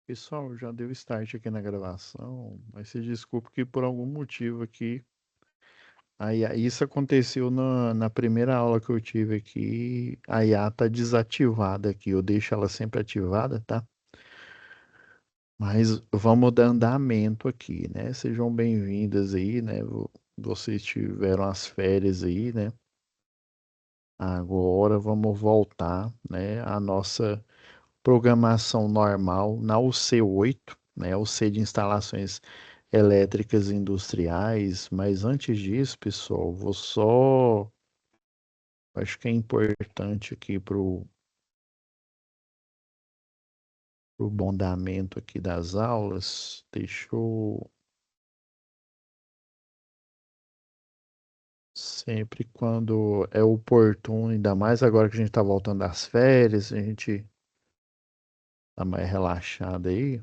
Pessoal, já deu start aqui na gravação, mas se desculpe que por algum motivo aqui. Aí isso aconteceu na primeira aula que eu tive aqui. A IA tá desativada aqui. Eu deixo ela sempre ativada, tá? Mas vamos dar andamento aqui, né? Sejam bem-vindas aí, né? Vocês tiveram as férias aí, né? Agora vamos voltar, né? A nossa programação normal na UC8, né? UC de instalações elétricas industriais. Mas antes disso, pessoal, acho que é importante aqui para o bom andamento aqui das aulas. Deixa eu sempre quando é oportuno, ainda mais agora que a gente está voltando das férias, a gente tá mais relaxado aí.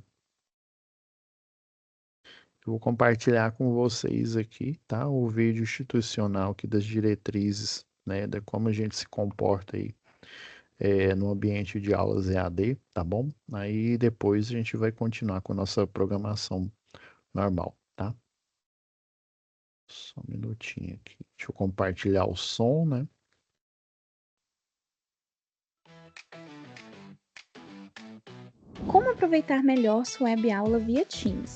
Eu vou compartilhar com vocês aqui, tá? O vídeo institucional aqui das diretrizes, né? De como a gente se comporta aí no ambiente de aulas EAD, tá bom? Aí depois a gente vai continuar com a nossa programação normal, tá? Só um minutinho aqui. Deixa eu compartilhar o som, né? Como aproveitar melhor sua web aula via Teams?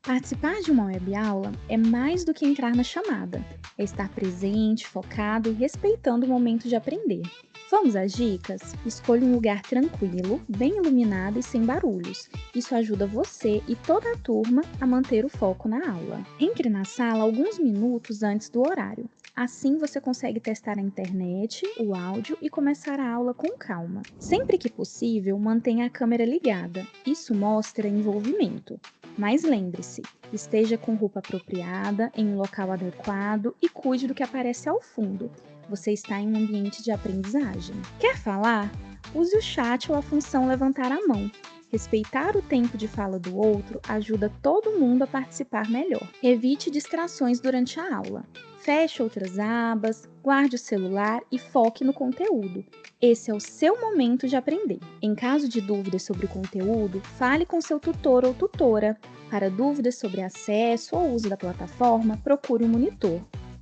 Participar de uma web aula é mais do que entrar na chamada, é estar presente, focado e respeitando o momento de aprender. Vamos às dicas? Escolha um lugar tranquilo, bem iluminado e sem barulhos. Isso ajuda você e toda a turma a manter o foco na aula. Entre na sala alguns minutos antes do horário. Assim você consegue testar a internet, o áudio e começar a aula com calma. Sempre que possível, mantenha a câmera ligada. Isso mostra envolvimento. Mas lembre-se, esteja com roupa apropriada, em um local adequado e cuide do que aparece ao fundo. Você está em um ambiente de aprendizagem. Quer falar? Use o chat ou a função levantar a mão. Respeitar o tempo de fala do outro ajuda todo mundo a participar melhor. Evite distrações durante a aula. Feche outras abas, guarde o celular e foque no conteúdo. Esse é o seu momento de aprender. Em caso de dúvidas sobre o conteúdo, fale com seu tutor ou tutora. Para dúvidas sobre acesso ou uso da plataforma, procure um monitor.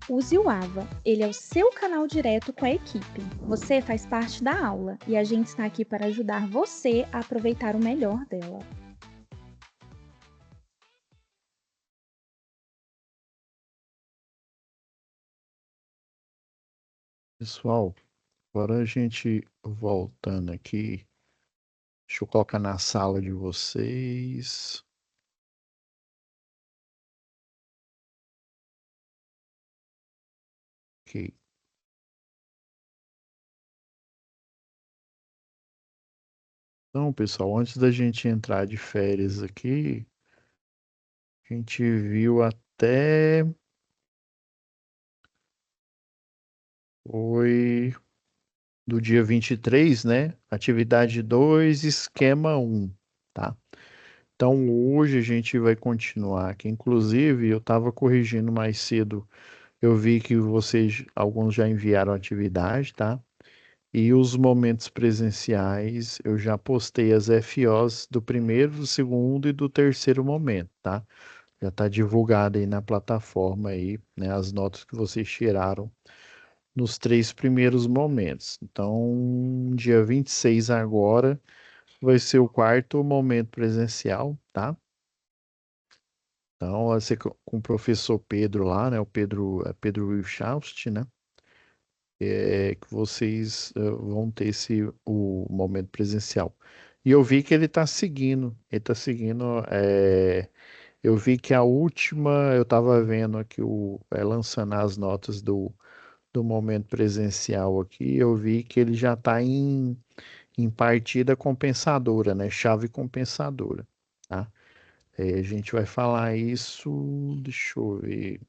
Use o AVA, ele é o seu canal direto com a equipe. Você faz parte da aula e a gente está aqui para ajudar você a aproveitar o melhor dela. Pessoal, agora a gente voltando aqui. Deixa eu colocar na sala de vocês. Ok. Então, pessoal, antes da gente entrar de férias aqui, a gente viu até. Foi do dia 23, né? Atividade 2, esquema um, tá? Então hoje a gente vai continuar aqui. Inclusive, eu estava corrigindo mais cedo. Eu vi que vocês, alguns já enviaram atividade, tá? E os momentos presenciais, eu já postei as FOs do primeiro, do segundo e do terceiro momento, tá? Já está divulgado aí na plataforma aí, né? As notas que vocês tiraram nos três primeiros momentos. Então, dia 26 agora vai ser o quarto momento presencial, tá? Então, vai ser com o professor Pedro lá, né? O Pedro, Pedro Wilschaft, né? Que vocês vão ter o momento presencial. E eu vi que ele tá seguindo, eu vi que a última, eu estava vendo aqui lançando as notas do momento presencial aqui, eu vi que ele já está em partida compensadora, né? Chave compensadora, tá? A gente vai falar isso, deixa eu ver.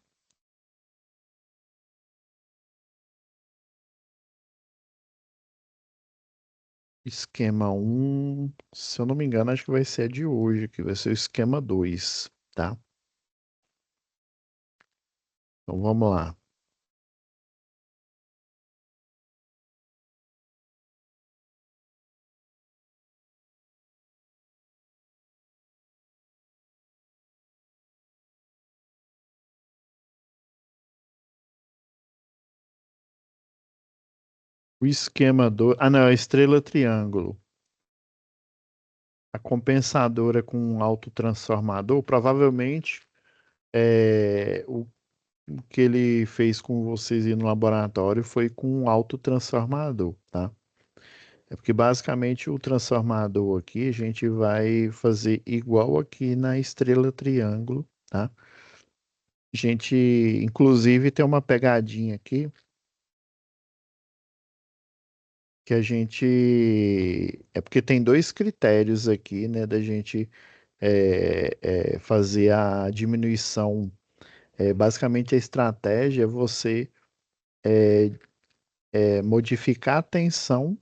Esquema um, se eu não me engano, acho que vai ser a de hoje, que vai ser o esquema 2, tá? Então vamos lá. O esquema do. Ah, não, é estrela triângulo. A compensadora com um autotransformador, provavelmente o que ele fez com vocês aí no laboratório foi com um autotransformador, tá? É porque basicamente o transformador aqui a gente vai fazer igual aqui na estrela triângulo, tá? A gente, inclusive, tem uma pegadinha aqui que a gente. É porque tem dois critérios aqui, né, da gente fazer a diminuição. Basicamente, a estratégia é você modificar a tensão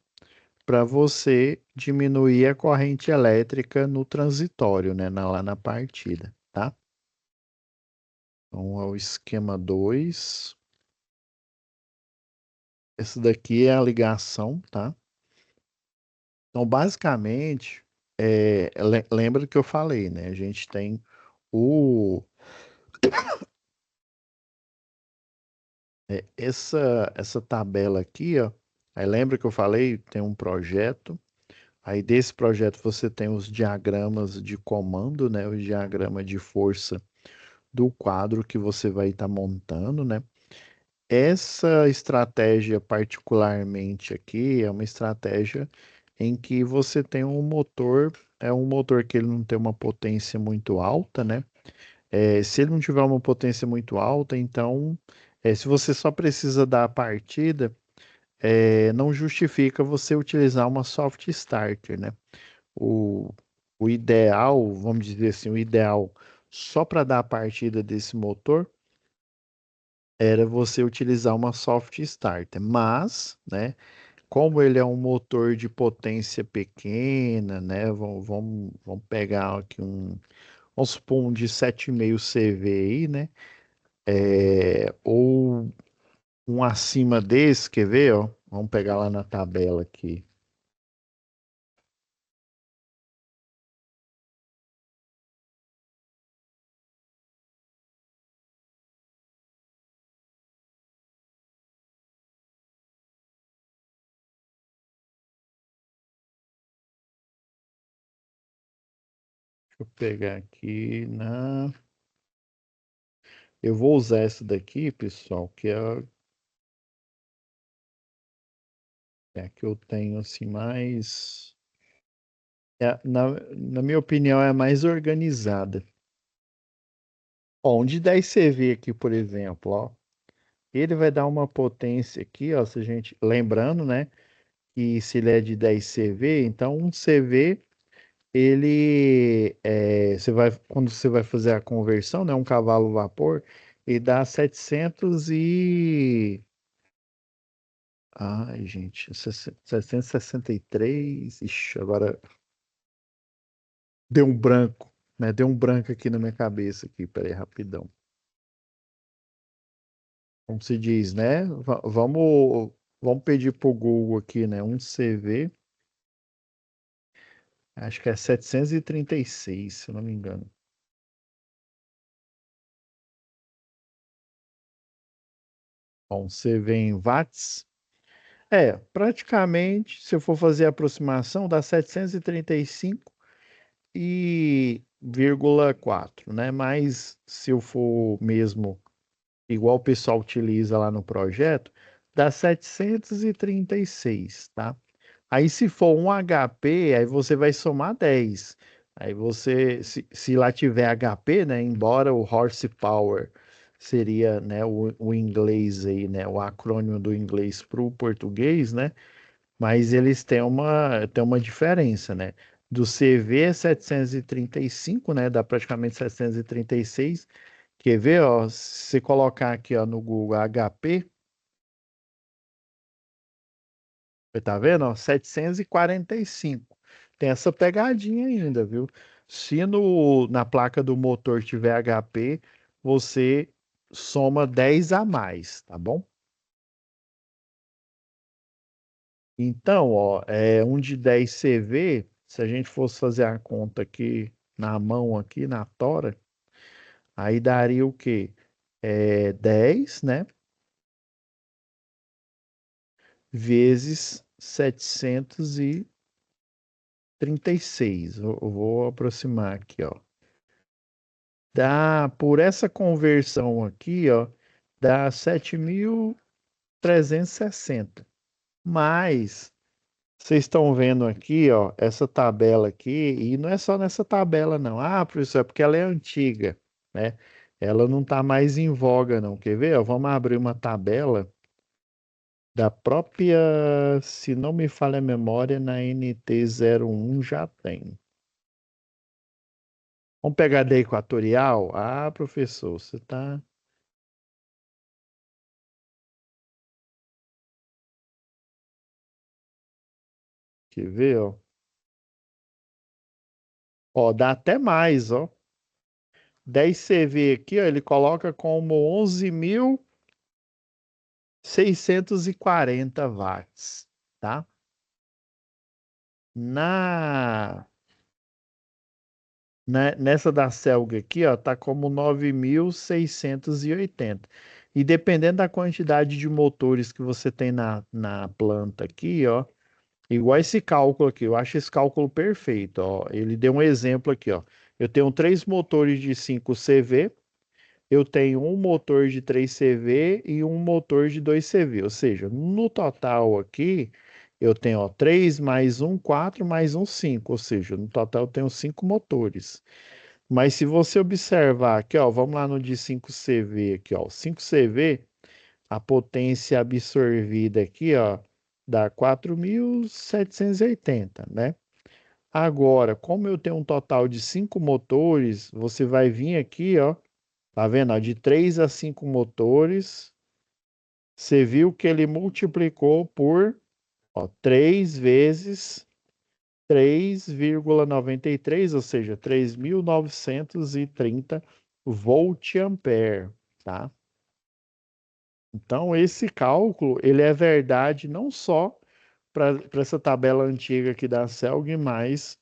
para você diminuir a corrente elétrica no transitório, né, lá na partida, tá? Então, é o esquema 2. Esse daqui é a ligação, tá? Então, basicamente, lembra que eu falei, né? A gente tem o, essa tabela aqui, ó. Aí lembra que eu falei, tem um projeto. Aí desse projeto você tem os diagramas de comando, né? O diagrama de força do quadro que você vai estar montando, né? Essa estratégia particularmente aqui é uma estratégia em que você tem um motor, é um motor que ele não tem uma potência muito alta, né? Se ele não tiver uma potência muito alta, então, se você só precisa da partida, não justifica você utilizar uma soft starter, né? O, o ideal, vamos dizer assim, o ideal só para dar a partida desse motor era você utilizar uma soft starter, mas, né, como ele é um motor de potência pequena, né, vamos pegar aqui vamos supor um de 7,5 CV aí, né, ou um acima desse, quer ver, ó? Vamos pegar lá na tabela aqui. Deixa eu pegar aqui na. Eu vou usar essa daqui, pessoal, que é a que eu tenho assim mais. Na minha opinião, é a mais organizada. Ó, um de 10 CV aqui, por exemplo, ó. Ele vai dar uma potência aqui, ó, se a gente, lembrando, né, que se ele é de 10 CV, então um CV, quando você vai fazer a conversão, né, um cavalo vapor, ele dá 700 e, ai, gente, 763, ixi, agora deu um branco, né, deu um branco aqui na minha cabeça aqui, peraí, rapidão. Como se diz, né, vamos pedir pro Google aqui, né, um CV. Acho que é 736, se eu não me engano. Bom, você vê em watts. Praticamente, se eu for fazer a aproximação, dá 735,4, né? Mas se eu for mesmo igual o pessoal utiliza lá no projeto, dá 736, tá? Aí, se for um HP, aí você vai somar 10. Aí você, se lá tiver HP, né? Embora o horsepower seria, né, o inglês aí, né? O acrônimo do inglês para o português, né? Mas eles têm uma diferença, né? Do CV é 735, né? Dá praticamente 736. Quer ver, ó? Se você colocar aqui, ó, no Google HP, você tá vendo, ó? 745. Tem essa pegadinha ainda, viu? Se na placa do motor tiver HP, você soma 10 a mais, tá bom? Então, ó, um de 10 CV, se a gente fosse fazer a conta aqui na mão, aqui na tora, aí daria o quê? 10, né? vezes 736. Eu vou aproximar aqui, ó. Dá, por essa conversão aqui, ó, dá 7.360. Mas vocês estão vendo aqui, ó, essa tabela aqui, e não é só nessa tabela, não. Ah, professor, é porque ela é antiga, né? Ela não está mais em voga, não. Quer ver? Ó, vamos abrir uma tabela da própria, se não me falha a memória, na NT 01 já tem. Vamos pegar da Equatorial? Ah, professor, você tá. Quer ver, ó? Ó, dá até mais, ó. 10 CV aqui, ó, ele coloca como 11.640 watts, tá? Na, nessa da Celg aqui, ó, tá como 9.680. E dependendo da quantidade de motores que você tem na planta aqui, ó, igual esse cálculo aqui, eu acho esse cálculo perfeito, ó. Ele deu um exemplo aqui, ó. Eu tenho três motores de 5 CV, eu tenho um motor de 3 CV e um motor de 2 CV. Ou seja, no total aqui, eu tenho, ó, 3 mais um, 4 mais um, 5. Ou seja, no total eu tenho 5 motores. Mas se você observar aqui, ó, vamos lá no de 5 CV aqui, ó. 5 CV, a potência absorvida aqui, ó, dá 4.780, né? Agora, como eu tenho um total de 5 motores, você vai vir aqui, ó, tá vendo? Ó, de 3 a 5 motores, você viu que ele multiplicou por, ó, 3 vezes 3,93, ou seja, 3.930 volt-ampere, tá? Então, esse cálculo, ele é verdade não só para essa tabela antiga aqui da Celg, mas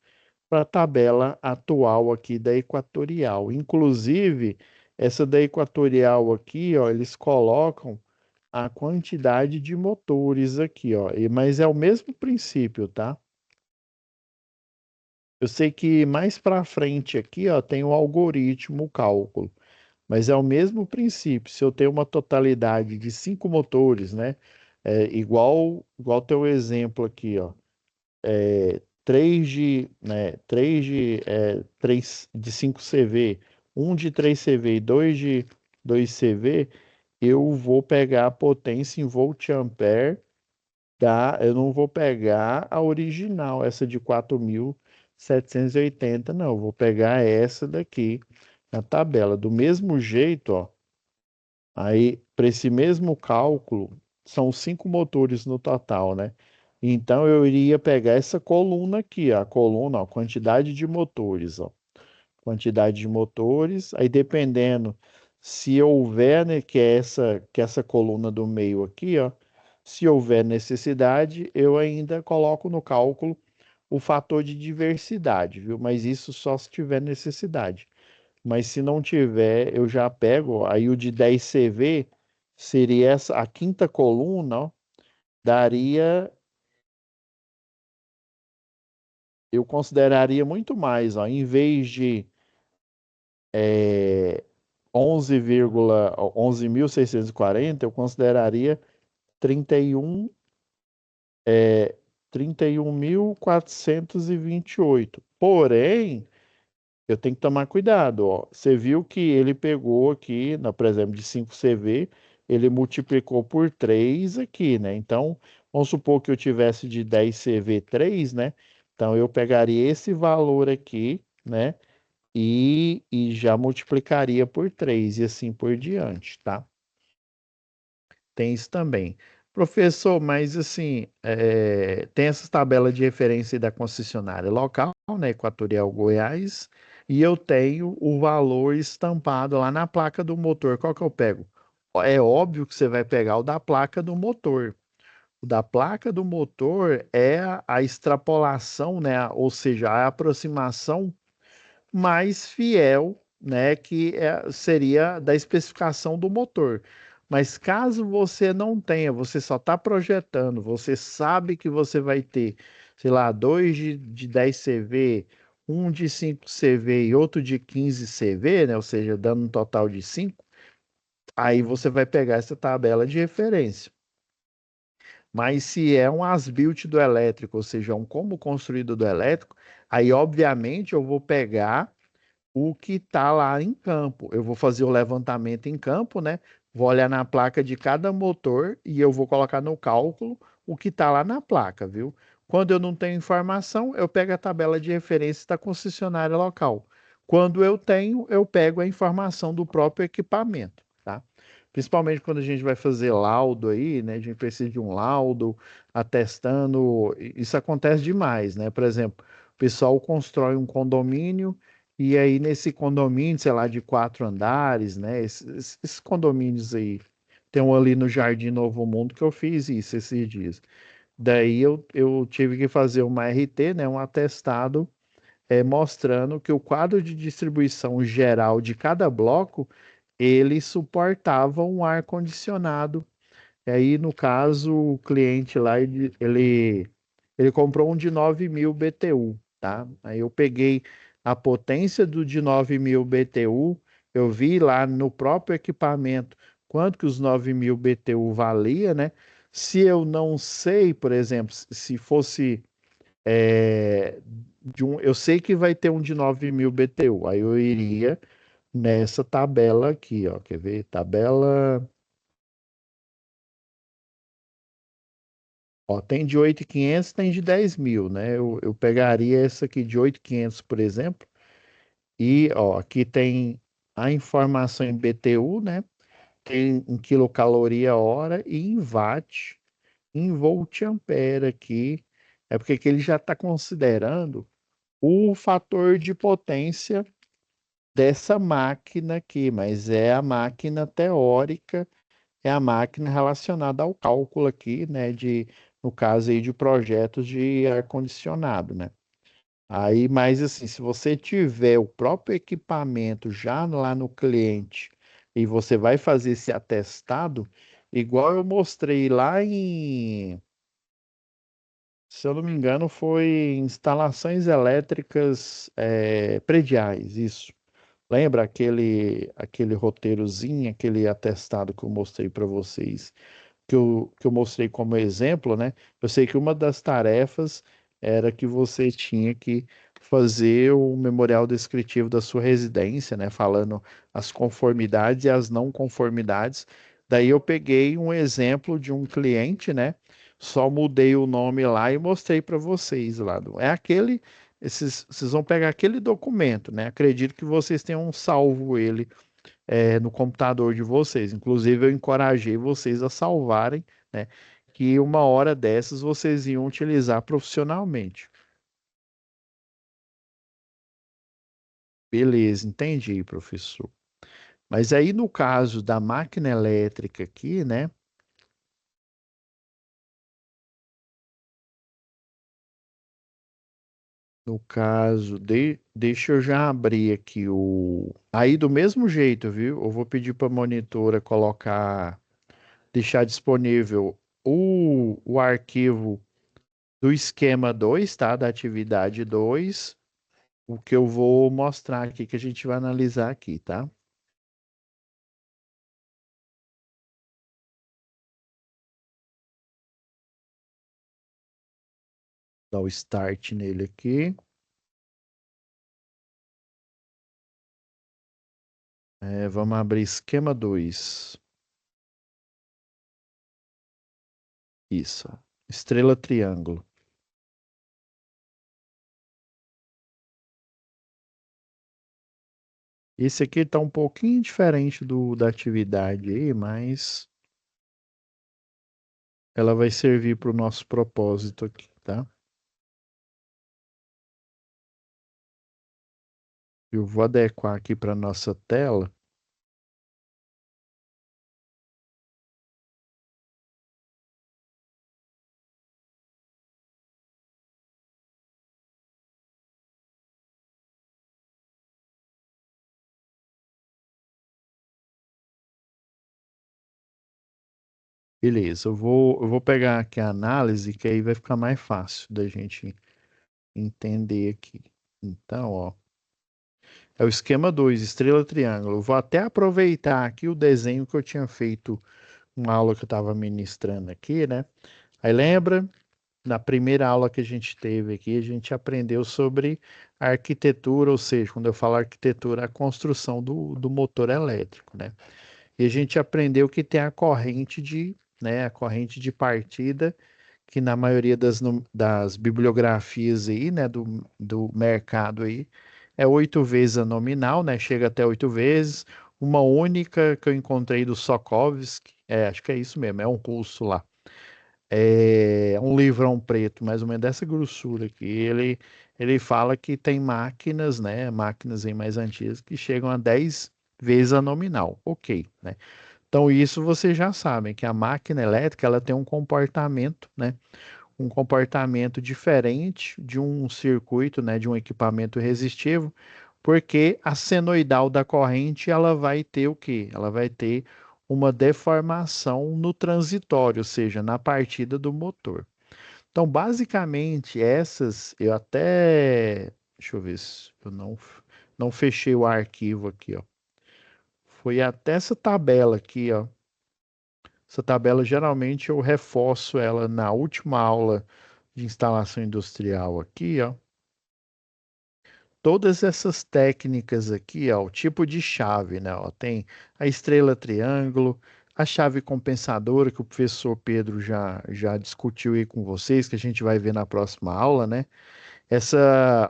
para a tabela atual aqui da Equatorial. Inclusive, essa da Equatorial aqui, ó, eles colocam a quantidade de motores aqui, ó, mas é o mesmo princípio, tá? Eu sei que mais para frente aqui, ó, tem o algoritmo, o cálculo, mas é o mesmo princípio. Se eu tenho uma totalidade de 5 motores, né? Igual teu exemplo aqui, ó. 3 de 5 CV, um de 3 CV e dois de 2 CV, eu vou pegar a potência em volt-ampere, tá? Eu não vou pegar a original, essa de 4.780, não. Eu vou pegar essa daqui na tabela. Do mesmo jeito, ó, aí para esse mesmo cálculo, são 5 motores no total, né? Então eu iria pegar essa coluna aqui, a coluna, ó, quantidade de motores, ó. Quantidade de motores, aí dependendo se houver, né, que é essa coluna do meio aqui, ó, se houver necessidade, eu ainda coloco no cálculo o fator de diversidade, viu? Mas isso só se tiver necessidade. Mas se não tiver, eu já pego, ó, aí o de 10 CV seria essa, a quinta coluna, ó, daria, eu consideraria muito mais, ó, em vez de é, 11,11.640, eu consideraria 31, é, 31.428. Porém, eu tenho que tomar cuidado, ó. Você viu que ele pegou aqui, por exemplo, de 5 CV, ele multiplicou por 3 aqui, né? Então, vamos supor que eu tivesse de 10 CV 3, né? Então, eu pegaria esse valor aqui, né? E já multiplicaria por 3 e assim por diante, tá? Tem isso também. Professor, mas assim, tem essa tabela de referência da concessionária local, né, Equatorial Goiás, e eu tenho o valor estampado lá na placa do motor. Qual que eu pego? É óbvio que você vai pegar o da placa do motor. O da placa do motor é a extrapolação, né, ou seja, a aproximação mais fiel, né, que seria da especificação do motor. Mas caso você não tenha, você só está projetando, você sabe que você vai ter, sei lá, dois de 10 CV, um de 5 CV e outro de 15 CV, né? Ou seja, dando um total de 5. Aí você vai pegar essa tabela de referência. Mas se é um as-built do elétrico, ou seja, um como construído do elétrico, aí obviamente eu vou pegar o que está lá em campo. Eu vou fazer o levantamento em campo, né? Vou olhar na placa de cada motor e eu vou colocar no cálculo o que está lá na placa, viu? Quando eu não tenho informação, eu pego a tabela de referência da concessionária local. Quando eu tenho, eu pego a informação do próprio equipamento, tá? Principalmente quando a gente vai fazer laudo aí, né? A gente precisa de um laudo, atestando. Isso acontece demais, né? Por exemplo, o pessoal constrói um condomínio e aí, nesse condomínio, sei lá, de 4 andares, né? Esses condomínios aí. Tem um ali no Jardim Novo Mundo que eu fiz isso esses dias. Daí eu tive que fazer uma RT, né? Um atestado, mostrando que o quadro de distribuição geral de cada bloco, ele suportava um ar-condicionado. E aí, no caso, o cliente lá, ele comprou um de 9.000 BTU, tá? Aí eu peguei a potência do de 9.000 BTU, eu vi lá no próprio equipamento quanto que os 9.000 BTU valia, né? Se eu não sei, por exemplo, se fosse eu sei que vai ter um de 9.000 BTU, aí eu iria nessa tabela aqui, ó, quer ver? Tabela. Ó, tem de 8.500, tem de 10.000, né? Eu pegaria essa aqui de 8.500, por exemplo, e ó, aqui tem a informação em BTU, né? Tem em quilocaloria hora e em watt, em volt ampere aqui. É porque que ele já está considerando o fator de potência dessa máquina aqui, mas é a máquina teórica, é a máquina relacionada ao cálculo aqui, né, no caso aí de projetos de ar-condicionado, né? Aí, mas assim, se você tiver o próprio equipamento já lá no cliente e você vai fazer esse atestado, igual eu mostrei lá se eu não me engano, foi instalações elétricas prediais, isso. Lembra aquele roteirozinho, aquele atestado que eu mostrei para vocês? Que eu mostrei como exemplo, né? Eu sei que uma das tarefas era que você tinha que fazer o memorial descritivo da sua residência, né? Falando as conformidades e as não conformidades. Daí eu peguei um exemplo de um cliente, né? Só mudei o nome lá e mostrei para vocês lá. É aquele, vocês vão pegar aquele documento, né? Acredito que vocês tenham salvo ele no computador de vocês. Inclusive, eu encorajei vocês a salvarem, né? Que uma hora dessas vocês iam utilizar profissionalmente. Beleza, entendi, professor. Mas aí no caso da máquina elétrica aqui, né? No caso deixa eu já abrir aqui o. Aí do mesmo jeito, viu? Eu vou pedir para a monitora colocar, deixar disponível o arquivo do esquema 2, tá? Da atividade 2. O que eu vou mostrar aqui, que a gente vai analisar aqui, tá? Dar o start nele aqui. Vamos abrir esquema 2. Isso. Estrela triângulo. Esse aqui tá um pouquinho diferente da atividade aí, mas ela vai servir para o nosso propósito aqui, tá? Eu vou adequar aqui para nossa tela. Beleza, eu vou pegar aqui a análise, que aí vai ficar mais fácil da gente entender aqui. Então, ó, é o esquema 2, estrela triângulo. Eu vou até aproveitar aqui o desenho que eu tinha feito uma aula que eu estava ministrando aqui, né? Aí lembra, na primeira aula que a gente teve aqui, a gente aprendeu sobre a arquitetura, ou seja, quando eu falo arquitetura, a construção do motor elétrico, né? E a gente aprendeu que tem a corrente de, né, a corrente de partida, que na maioria das bibliografias aí, né, do mercado aí, é 8 vezes a nominal, né? Chega até 8 vezes. Uma única que eu encontrei do Sokovsky, acho que é isso mesmo, é um russo lá. É um livrão preto, mais ou menos dessa grossura aqui. Ele fala que tem máquinas, né? Máquinas aí mais antigas que chegam a 10 vezes a nominal. Ok, né? Então, isso vocês já sabem, que a máquina elétrica ela tem um comportamento, né? Um comportamento diferente de um circuito, né? De um equipamento resistivo, porque a senoidal da corrente ela vai ter o quê? Ela vai ter uma deformação no transitório, ou seja, na partida do motor. Então, basicamente, essas, eu até, deixa eu ver se eu não fechei o arquivo aqui, ó. Foi até essa tabela aqui, ó. Essa tabela geralmente eu reforço ela na última aula de instalação industrial aqui, ó. Todas essas técnicas aqui, ó, o tipo de chave, né? Ó, tem a estrela triângulo, a chave compensadora que o professor Pedro já discutiu aí com vocês, que a gente vai ver na próxima aula, né? Essa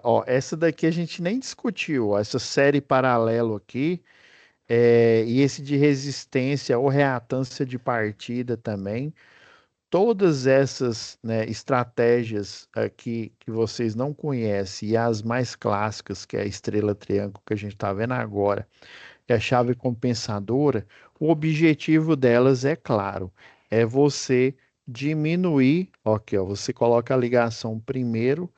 daqui a gente nem discutiu, ó, essa série paralelo aqui, e esse de resistência ou reatância de partida também. Todas essas, né, estratégias aqui que vocês não conhecem e as mais clássicas, que é a estrela triângulo que a gente está vendo agora, e a chave compensadora, o objetivo delas é claro, é você diminuir, ok, ó, você coloca a ligação primeiro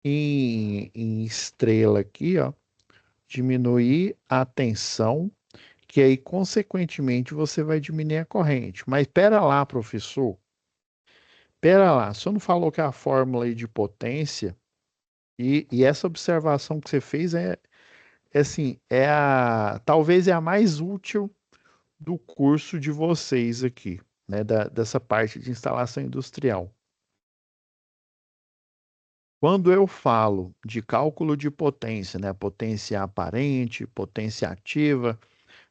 em estrela aqui, ó, diminuir a tensão, que aí, consequentemente, você vai diminuir a corrente. Mas espera lá, professor. Pera lá, você não falou que a fórmula aí de potência e essa observação que você fez é assim, talvez é a mais útil do curso de vocês aqui, né, dessa parte de instalação industrial. Quando eu falo de cálculo de potência, né, potência aparente, potência ativa,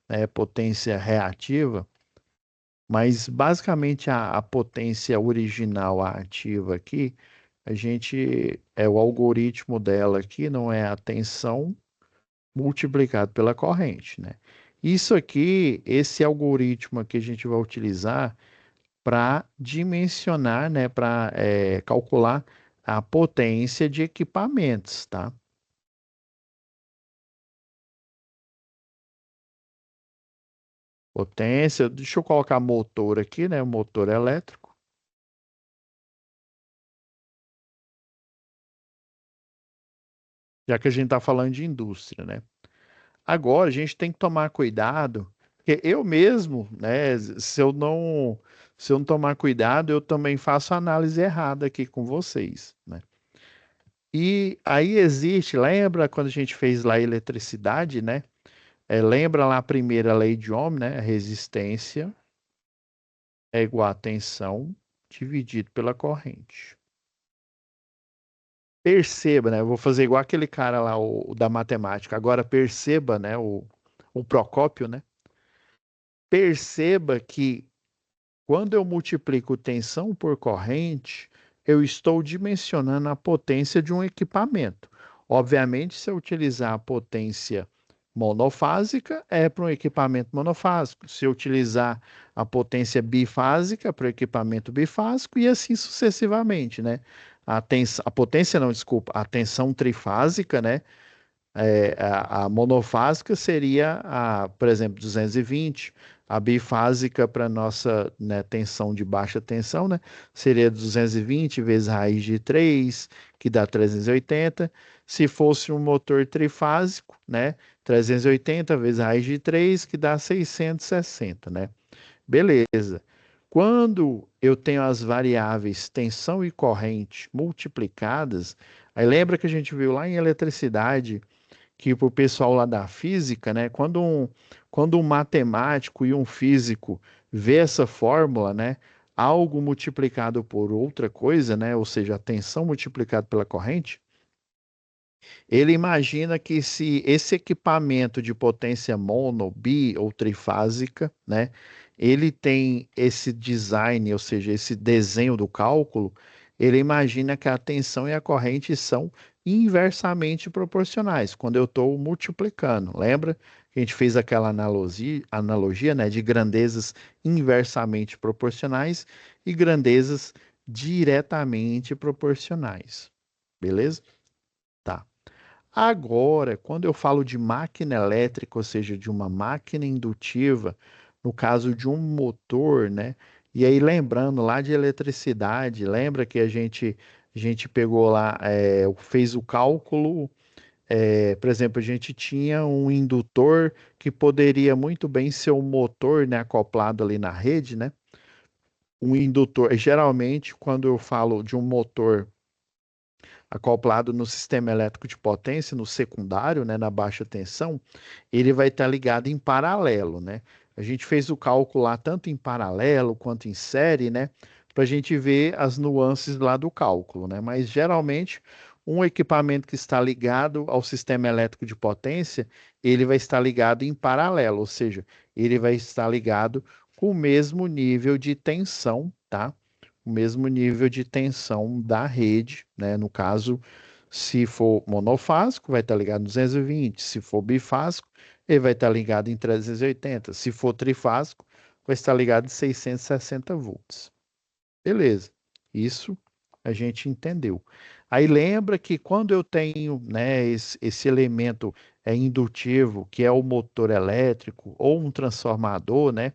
né, potência reativa, mas basicamente a potência original, a ativa aqui, o algoritmo dela aqui, não é a tensão multiplicado pela corrente, né? Isso aqui, esse algoritmo aqui a gente vai utilizar para dimensionar, né, para calcular a potência de equipamentos, tá? Potência, deixa eu colocar motor aqui, né, o motor elétrico, já que a gente está falando de indústria, né? Agora a gente tem que tomar cuidado, porque eu mesmo, né, se eu não tomar cuidado, eu também faço análise errada aqui com vocês, né? E aí existe, lembra quando a gente fez lá a eletricidade, né? Lembra lá a primeira lei de Ohm, né? A resistência é igual a tensão dividido pela corrente. Perceba, né? Eu vou fazer igual aquele cara lá, o da matemática. Agora perceba, né? O Procópio, né? Perceba que quando eu multiplico tensão por corrente, eu estou dimensionando a potência de um equipamento. Obviamente, se eu utilizar a potência monofásica, é para um equipamento monofásico. Se eu utilizar a potência bifásica, para o equipamento bifásico, e assim sucessivamente, né? A potência, não, desculpa, a tensão trifásica, né? A monofásica seria, por exemplo, 220. A bifásica para nossa, né, tensão de baixa tensão, né, seria 220 vezes raiz de 3, que dá 380. Se fosse um motor trifásico, né, 380 vezes raiz de 3, que dá 660, né? Beleza. Quando eu tenho as variáveis tensão e corrente multiplicadas, aí lembra que a gente viu lá em eletricidade que para o pessoal lá da física, né, quando um matemático e um físico vê essa fórmula, né, algo multiplicado por outra coisa, né, ou seja, a tensão multiplicada pela corrente, ele imagina que se esse equipamento de potência mono, bi ou trifásica, né, ele tem esse design, ou seja, esse desenho do cálculo, ele imagina que a tensão e a corrente são inversamente proporcionais, quando eu estou multiplicando. Lembra que a gente fez aquela analogia, né, de grandezas inversamente proporcionais e grandezas diretamente proporcionais. Beleza? Tá. Agora, quando eu falo de máquina elétrica, ou seja, de uma máquina indutiva, no caso de um motor, né? E aí, lembrando lá de eletricidade, lembra que a gente pegou lá, fez o cálculo, por exemplo, a gente tinha um indutor que poderia muito bem ser um motor, né, acoplado ali na rede, né? Um indutor, geralmente, quando eu falo de um motor acoplado no sistema elétrico de potência, no secundário, né, na baixa tensão, ele vai estar ligado em paralelo, né? A gente fez o cálculo lá tanto em paralelo quanto em série, né, para a gente ver as nuances lá do cálculo, né? Mas geralmente um equipamento que está ligado ao sistema elétrico de potência, ele vai estar ligado em paralelo, ou seja, ele vai estar ligado com o mesmo nível de tensão, tá? O mesmo nível de tensão da rede, né? No caso, se for monofásico, vai estar ligado em 220. Se for bifásico, ele vai estar ligado em 380. Se for trifásico, vai estar ligado em 660 volts. Beleza. Isso a gente entendeu. Aí lembra que quando eu tenho, né, esse elemento indutivo, que é o motor elétrico ou um transformador, né?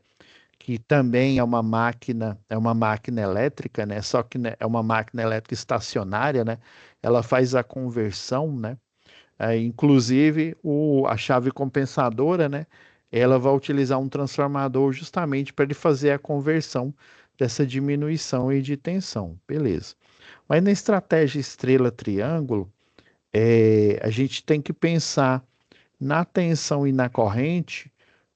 Que também é uma máquina elétrica, né? Só que né, é uma máquina elétrica estacionária, né? Ela faz a conversão, né? Inclusive a chave compensadora, né? Ela vai utilizar um transformador justamente para ele fazer a conversão dessa diminuição aí de tensão, beleza? Mas na estratégia estrela-triângulo, a gente tem que pensar na tensão e na corrente,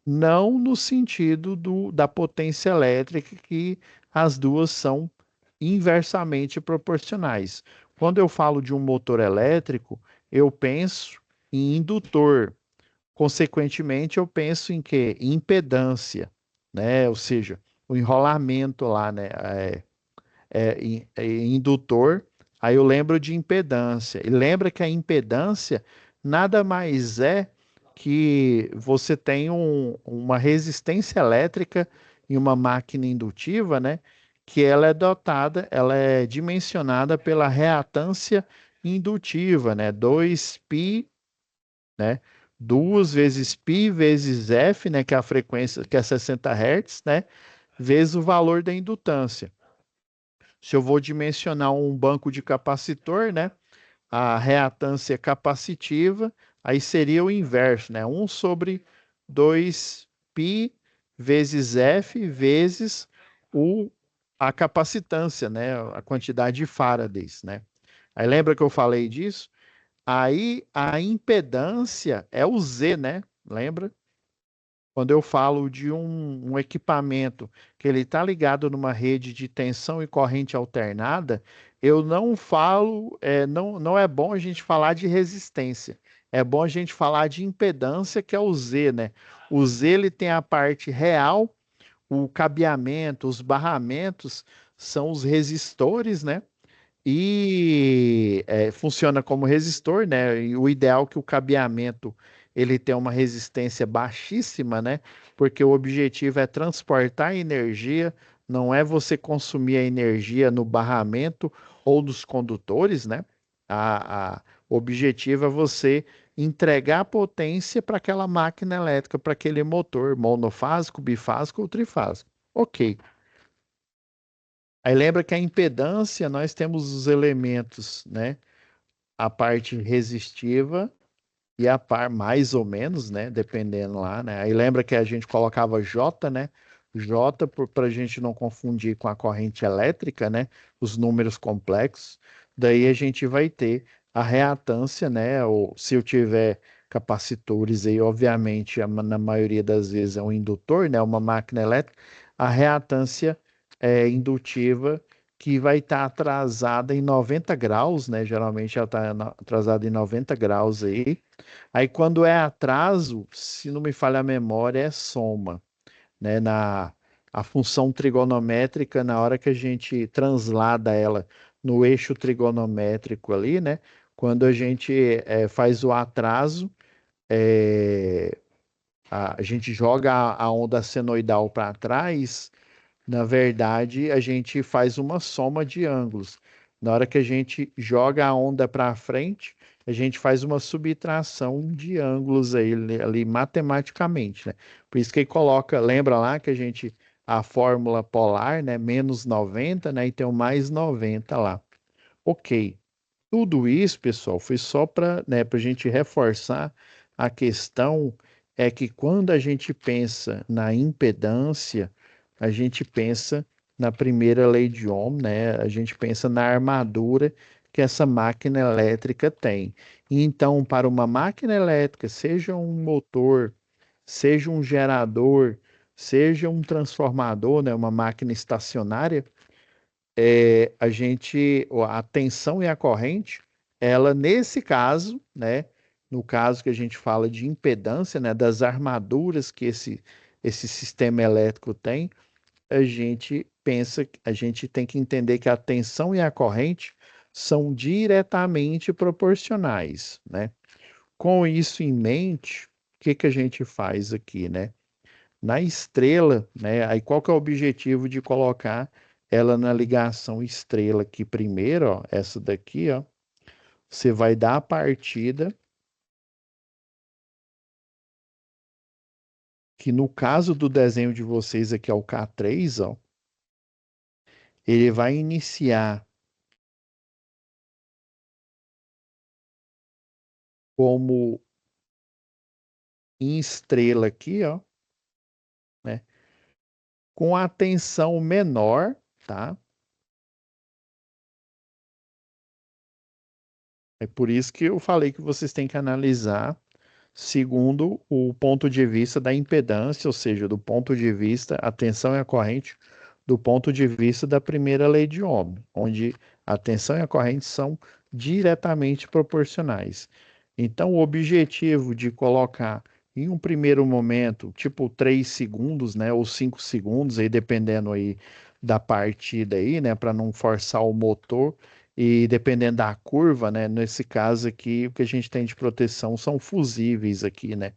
não no sentido da potência elétrica, que as duas são inversamente proporcionais. Quando eu falo de um motor elétrico, eu penso em indutor. Consequentemente, eu penso em quê? Em impedância, né? Ou seja, o enrolamento lá, né? Indutor, aí eu lembro de impedância. E lembra que a impedância nada mais é que você tem uma resistência elétrica em uma máquina indutiva, né? Que ela é dotada, ela é dimensionada pela reatância indutiva, né? 2π, né? 2 vezes π vezes F, né? Que é a frequência, que é 60 Hz, né? Vezes o valor da indutância. Se eu vou dimensionar um banco de capacitor, né? A reatância capacitiva, aí seria o inverso, né? 1 sobre 2π vezes F vezes o, a capacitância, né? A quantidade de farads, né? Aí lembra que eu falei disso? Aí a impedância é o Z, né? Lembra? Quando eu falo de um equipamento que ele está ligado numa rede de tensão e corrente alternada, eu não falo, não é bom a gente falar de resistência. É bom a gente falar de impedância, que é o Z, né? O Z ele tem a parte real, o cabeamento, os barramentos são os resistores, né? E funciona como resistor, né? E o ideal é que o cabeamento ele tenha uma resistência baixíssima, né? Porque o objetivo é transportar energia, não é você consumir a energia no barramento ou nos condutores, né? O objetivo é você entregar potência para aquela máquina elétrica, para aquele motor monofásico, bifásico ou trifásico. Ok. Aí lembra que a impedância, nós temos os elementos, né? A parte resistiva e a par mais ou menos, né? Dependendo lá, né? Aí lembra que a gente colocava J, né? J para a gente não confundir com a corrente elétrica, né? Os números complexos. Daí a gente vai ter a reatância, né? Ou se eu tiver capacitores aí, obviamente, na maioria das vezes é um indutor, né? Uma máquina elétrica. A reatância é indutiva que vai estar atrasada em 90 graus, né? Geralmente ela está atrasada em 90 graus aí. Aí quando é atraso, se não me falha a memória, é soma, né? A função trigonométrica, na hora que a gente translada ela no eixo trigonométrico ali, né? Quando a gente faz o atraso, é, a gente joga a onda senoidal para trás, na verdade, a gente faz uma soma de ângulos. Na hora que a gente joga a onda para frente, a gente faz uma subtração de ângulos aí, ali matematicamente, né? Por isso que ele coloca, lembra lá que a fórmula polar, né, menos 90, né, e tem o mais 90 lá. Ok. Tudo isso, pessoal, foi só para, né, para a gente reforçar a questão é que quando a gente pensa na impedância, a gente pensa na primeira lei de Ohm, né? A gente pensa na armadura que essa máquina elétrica tem. E então, para uma máquina elétrica, seja um motor, seja um gerador, seja um transformador, né, uma máquina estacionária, a tensão e a corrente, ela nesse caso, né, no caso que a gente fala de impedância, né, das armaduras que esse sistema elétrico tem, a gente tem que entender que a tensão e a corrente são diretamente proporcionais, né? Com isso em mente, o que que a gente faz aqui, né? Na estrela, né? Aí qual que é o objetivo de colocar ela na ligação estrela aqui primeiro, ó, essa daqui, ó. Você vai dar a partida, que no caso do desenho de vocês aqui é o K3, ó. Ele vai iniciar como em estrela aqui, ó, né? Com a tensão menor, tá? É por isso que eu falei que vocês têm que analisar segundo o ponto de vista da impedância, ou seja, do ponto de vista, a tensão e a corrente, do ponto de vista da primeira lei de Ohm, onde a tensão e a corrente são diretamente proporcionais. Então, o objetivo de colocar em um primeiro momento, tipo 3 segundos, né, ou 5 segundos, aí dependendo aí da partida aí, né, para não forçar o motor, e dependendo da curva, né? Nesse caso aqui, o que a gente tem de proteção são fusíveis aqui, né?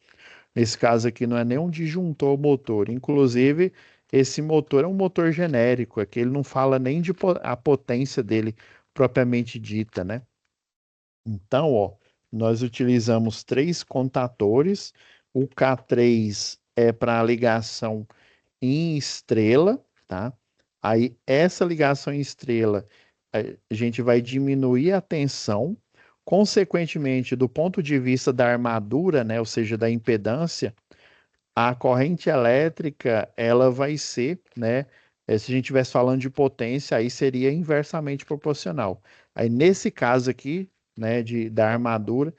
Nesse caso aqui não é nem um disjuntor motor. Inclusive, esse motor é um motor genérico, aqui ele não fala nem de a potência dele propriamente dita, né? Então, ó, nós utilizamos três contatores. O K3 é para ligação em estrela, tá? Aí essa ligação em estrela, a gente vai diminuir a tensão, consequentemente, do ponto de vista da armadura, né, ou seja, da impedância, a corrente elétrica, ela vai ser, né, se a gente estivesse falando de potência, aí seria inversamente proporcional. Aí nesse caso aqui, né, da armadura,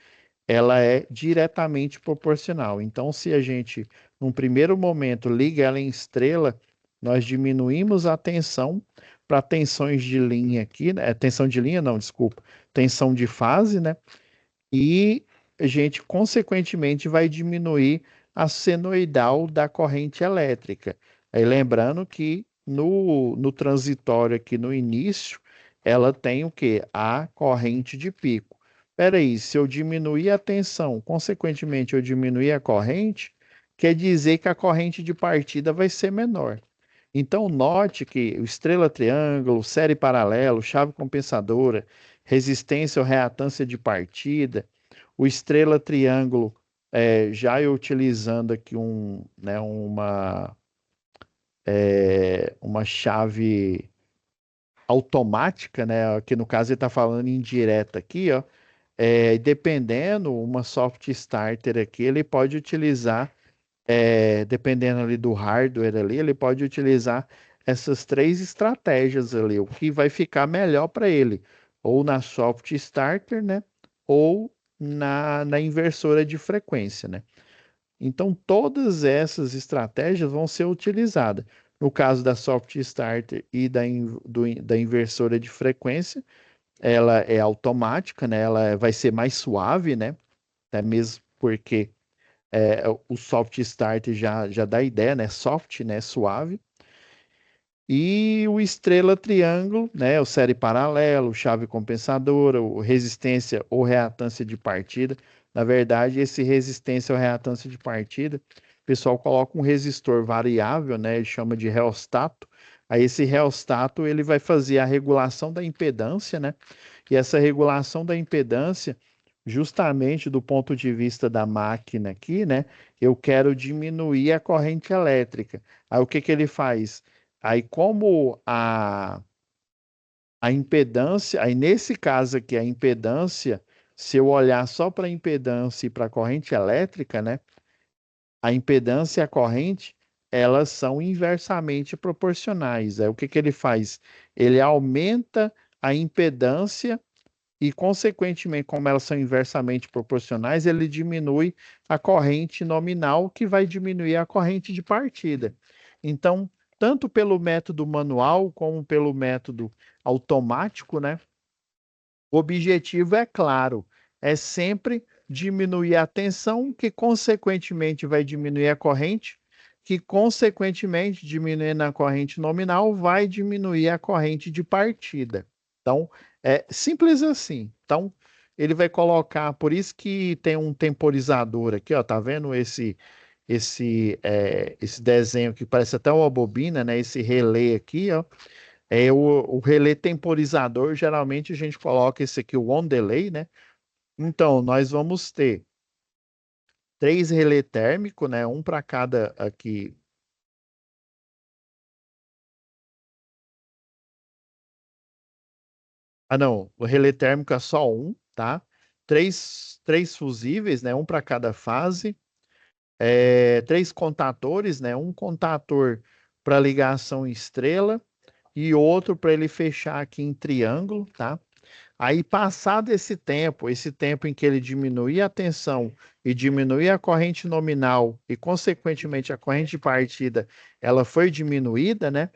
ela é diretamente proporcional. Então, se a gente, num primeiro momento, liga ela em estrela, nós diminuímos a tensão para tensões de linha aqui, né? Tensão de linha, não, desculpa, tensão de fase, né? E a gente, consequentemente, vai diminuir a senoidal da corrente elétrica. Aí, lembrando que no transitório aqui no início, ela tem o quê? A corrente de pico. Espera aí, se eu diminuir a tensão, consequentemente eu diminuir a corrente, quer dizer que a corrente de partida vai ser menor. Então, note que o estrela triângulo, série paralelo, chave compensadora, resistência ou reatância de partida, o estrela triângulo, já eu utilizando aqui né, uma chave automática, né? Que no caso ele está falando em direta aqui, ó. Dependendo, uma soft starter aqui, ele pode utilizar dependendo ali do hardware ali, ele pode utilizar essas três estratégias ali, o que vai ficar melhor para ele, ou na soft starter, né? Ou na inversora de frequência, né? Então, todas essas estratégias vão ser utilizadas. No caso da soft starter e da inversora de frequência, ela é automática, né? Ela vai ser mais suave, né? Até mesmo porque o soft start já dá ideia, né? Soft, né? Suave. E o estrela triângulo, né? O série paralelo, chave compensadora, o resistência ou reatância de partida. Na verdade, esse resistência ou reatância de partida, o pessoal coloca um resistor variável, né? Ele chama de reostato. Aí esse reostato ele vai fazer a regulação da impedância, né? E essa regulação da impedância, justamente do ponto de vista da máquina aqui, né? Eu quero diminuir a corrente elétrica. Aí o que que ele faz? Aí como a impedância, aí nesse caso aqui, a impedância, se eu olhar só para a impedância e para a corrente elétrica, né? A impedância e a corrente, elas são inversamente proporcionais. Aí o que que ele faz? Ele aumenta a impedância e, consequentemente, como elas são inversamente proporcionais, ele diminui a corrente nominal, que vai diminuir a corrente de partida. Então, tanto pelo método manual como pelo método automático, né? O objetivo é claro, é sempre diminuir a tensão, que consequentemente vai diminuir a corrente, que consequentemente, diminuindo a corrente nominal, vai diminuir a corrente de partida. Então, é simples assim. Então, ele vai colocar, por isso que tem um temporizador aqui, ó, tá vendo esse desenho que parece até uma bobina, né? Esse relé aqui, ó. O relé temporizador, geralmente a gente coloca esse aqui, o on delay, né? Então, nós vamos ter três relé térmico, né? Um para cada aqui. Ah, não, o relé térmico é só um, tá? Três fusíveis, né? Um para cada fase. Três contatores, né? Um contator para ligação em estrela e outro para ele fechar aqui em triângulo, tá? Aí, passado esse tempo em que ele diminuía a tensão e diminuía a corrente nominal e, consequentemente, a corrente de partida, ela foi diminuída, né?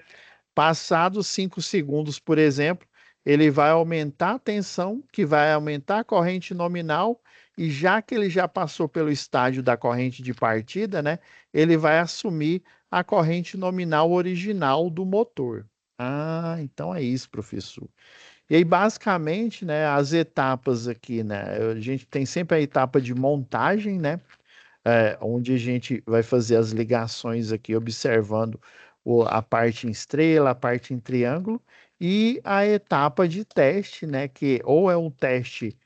Passados 5 segundos, por exemplo, ele vai aumentar a tensão, que vai aumentar a corrente nominal, e já que ele já passou pelo estágio da corrente de partida, né? Ele vai assumir a corrente nominal original do motor. Ah, então é isso, professor. E aí, basicamente, né, as etapas aqui, né, a gente tem sempre a etapa de montagem, né, onde a gente vai fazer as ligações aqui, observando a parte em estrela, a parte em triângulo, e a etapa de teste, né, que ou é um teste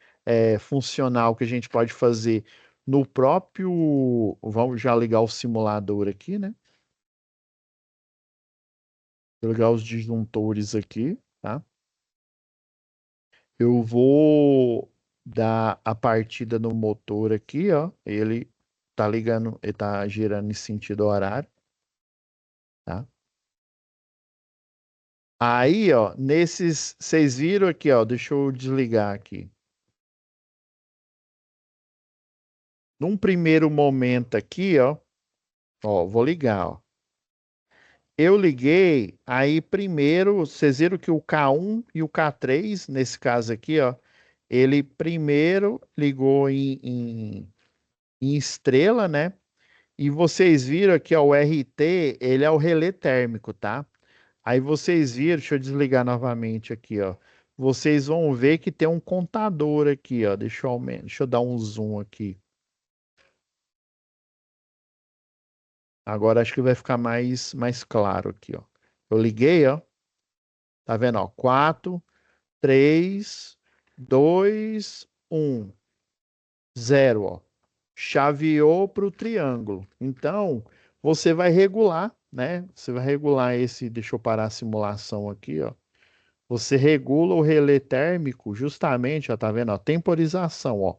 funcional que a gente pode fazer no próprio, vamos já ligar o simulador aqui, né, vou ligar os disjuntores aqui, tá? Eu vou dar a partida no motor aqui, ó. Ele tá ligando, ele tá girando em sentido horário, tá? Aí, ó, vocês viram aqui, ó, deixa eu desligar aqui. Num primeiro momento aqui, ó, vou ligar, ó. Eu liguei, aí primeiro, vocês viram que o K1 e o K3, nesse caso aqui, ó, ele primeiro ligou em estrela, né? E vocês viram aqui, ó, o RT, ele é o relé térmico, tá? Aí vocês viram, deixa eu desligar novamente aqui, ó. Vocês vão ver que tem um contador aqui, ó. Deixa eu dar um zoom aqui. Agora acho que vai ficar mais claro aqui, ó. Eu liguei, ó. Tá vendo, ó? 4, 3, 2, 1, 0, ó. Chaveou para o triângulo. Então, você vai regular, né? Você vai regular esse. Deixa eu parar a simulação aqui, ó. Você regula o relé térmico justamente, ó, tá vendo? Ó, temporização, ó.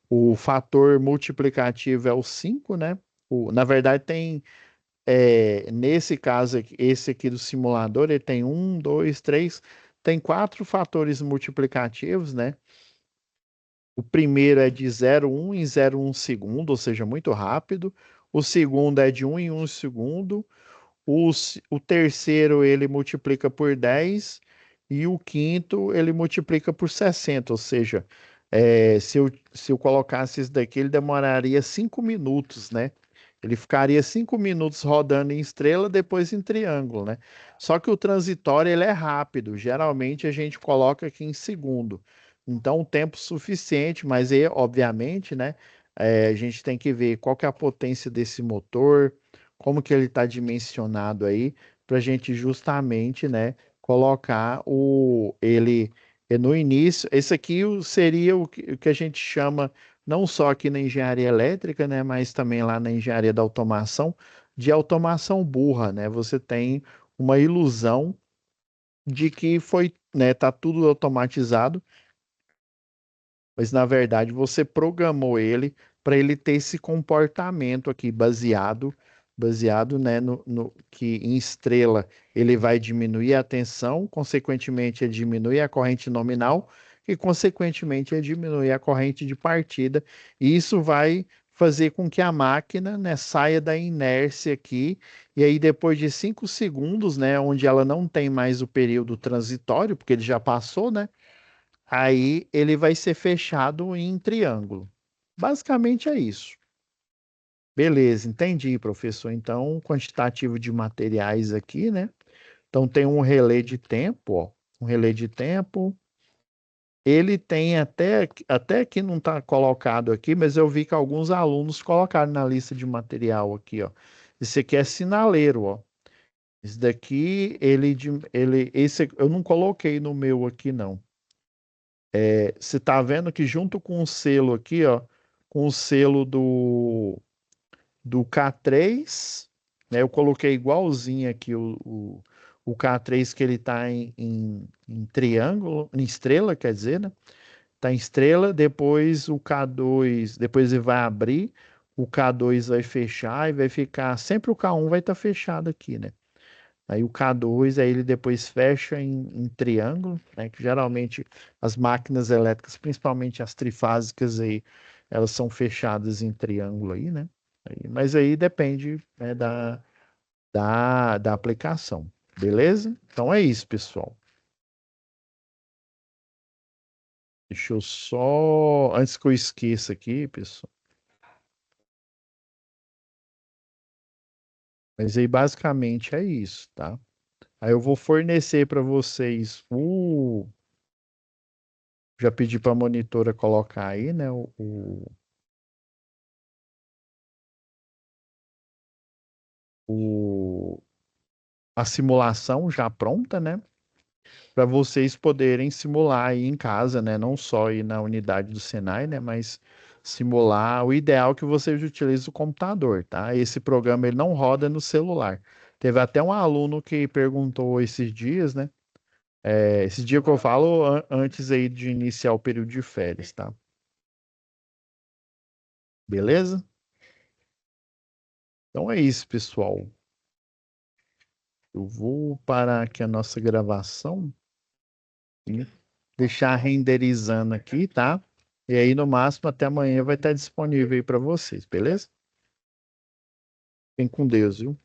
O fator multiplicativo é o 5, né? Na verdade, tem, nesse caso, esse aqui do simulador, ele tem um, dois, três, tem quatro fatores multiplicativos, né? O primeiro é de 0,1 em 0,1 segundo, ou seja, muito rápido. O segundo é de 1 em 1 segundo. O terceiro ele multiplica por 10 e o quinto ele multiplica por 60, ou seja, se eu colocasse isso daqui, ele demoraria 5 minutos, né? Ele ficaria 5 minutos rodando em estrela, depois em triângulo, né? Só que o transitório ele é rápido, geralmente a gente coloca aqui em segundo. Então, tempo suficiente, mas aí, obviamente, né? A gente tem que ver qual que é a potência desse motor, como que ele está dimensionado aí, para a gente justamente, né, colocar ele no início. Esse aqui seria o que a gente chama, não só aqui na engenharia elétrica, né, mas também lá na engenharia da automação, de automação burra, né? Você tem uma ilusão de que foi, né, tá tudo automatizado, mas na verdade você programou ele para ele ter esse comportamento aqui baseado, né, no que em estrela ele vai diminuir a tensão, consequentemente ele diminui a corrente nominal e consequentemente ele diminui a corrente de partida. E isso vai fazer com que a máquina, né, saia da inércia aqui e aí depois de 5 segundos, né, onde ela não tem mais o período transitório, porque ele já passou, né? Aí ele vai ser fechado em triângulo. Basicamente é isso. Beleza, entendi, professor. Então, quantitativo de materiais aqui, né? Então tem um relé de tempo, ó. Um relé de tempo. Ele tem até que não está colocado aqui, mas eu vi que alguns alunos colocaram na lista de material aqui, ó. Esse aqui é sinaleiro, ó. Esse daqui, esse eu não coloquei no meu aqui, não. Você tá vendo que junto com o selo aqui, ó, com o selo do K3, né, eu coloquei igualzinho aqui o K3 que ele tá em triângulo, em estrela, quer dizer, né? Tá em estrela, depois o K2, depois ele vai abrir, o K2 vai fechar e vai ficar, sempre o K1 vai estar fechado aqui, né? Aí o K2, aí ele depois fecha em triângulo, né? Que geralmente as máquinas elétricas, principalmente as trifásicas aí, elas são fechadas em triângulo aí, né? Mas aí depende, né, da aplicação. Beleza? Então é isso, pessoal. Deixa eu só, antes que eu esqueça aqui, pessoal. Mas aí basicamente é isso, tá? Aí eu vou fornecer para vocês já pedi para a monitora colocar aí, né, o, a simulação já pronta, né? Para vocês poderem simular aí em casa, né? Não só aí na unidade do Senai, né? Mas simular. O ideal é que vocês utilizem o computador, tá? Esse programa ele não roda no celular. Teve até um aluno que perguntou esses dias, né? Esse dia que eu falo antes aí de iniciar o período de férias, tá? Beleza? Então é isso, pessoal. Eu vou parar aqui a nossa gravação e deixar renderizando aqui, tá? E aí, no máximo, até amanhã vai estar disponível aí para vocês, beleza? Fiquem com Deus, viu?